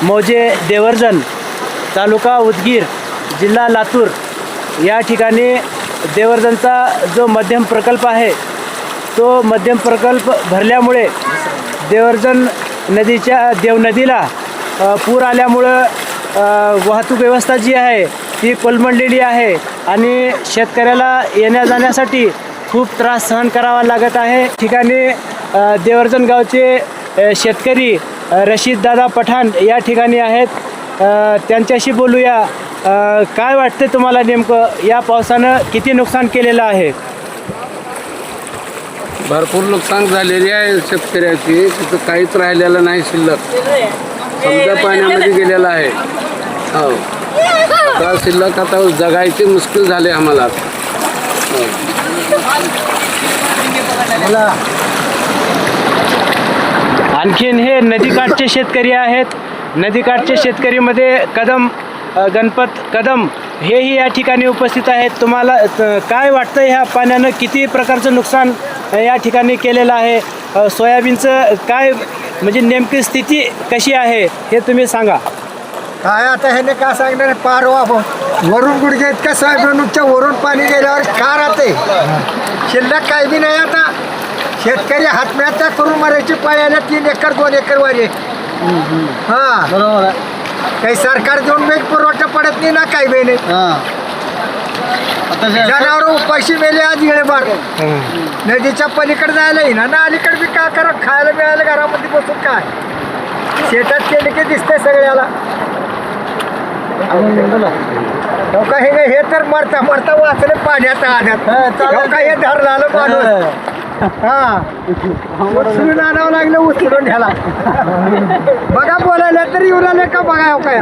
मौजे देवर्जन, तालुका उदगीर, जिल्हा लातूर या ठिकाणी देवर्जनचा जो मध्यम प्रकल्प आहे तो मध्यम प्रकल्प भरल्यामुळे देवर्जन नदीच्या देव नदीला पूर आल्यामुळं वाहतूक व्यवस्था जी आहे ती कोलमडलेली आहे आणि शेतकऱ्याला येण्या जाण्यासाठी खूप त्रास सहन करावा लागत आहे. ठिकाणी देवर्जन गावचे शेतकरी रशीददादा पठाण या ठिकाणी आहेत. त्यांच्याशी बोलूया. काय वाटते तुम्हाला नेमकं या पावसानं किती नुकसान केलेलं आहे? भरपूर नुकसान झालेली आहे शेतकऱ्याची. तिथं काहीच राहिलेलं नाही शिल्लक, समजा पाण्यामध्ये गेलेला आहे. हो, आता शिल्लक आता जगायची मुश्किल झाली आम्हाला. आणखीन हे नदीकाठचे शेतकरी आहेत. नदीकाठचे शेतकरीमध्ये कदम गणपत कदम हेही या ठिकाणी उपस्थित आहेत. तुम्हाला काय वाटतं ह्या पाण्यानं किती प्रकारचं नुकसान या ठिकाणी केलेलं आहे? सोयाबीनचं काय म्हणजे नेमकी स्थिती कशी आहे हे तुम्ही सांगा. काय आता ह्याने का सांगणार आहे? पार वरून गुडघे इतक्या सोयाबीनच्या वरून पाणी गेल्यावर का राहते? शिल्लक काही बी नाही. आता शेतकरी आत्महत्या करून मरायची पाळ्याला 3 एकर 2 एकर वारे. हां, बरोबर. काही सरकार देऊन वेग पुरवठा पडत नाही ना, काही बी नाही. जनावर उपाशी मेले आज येळेबार. नदीच्या पलीकडे जायला येईना ना, अलीकडे बी काय करा, खायला मिळालं घरामध्ये बसून काय शेतात केले की दिसतंय सगळ्याला. हे तर मरता मरता वाचले पाण्यात आण्यात. हे धर झालं माणूस. हा, उचलून आणावं लागलं, उचलून घ्याला. बघा बोलायला तरी येऊ राहिले का बघा काय.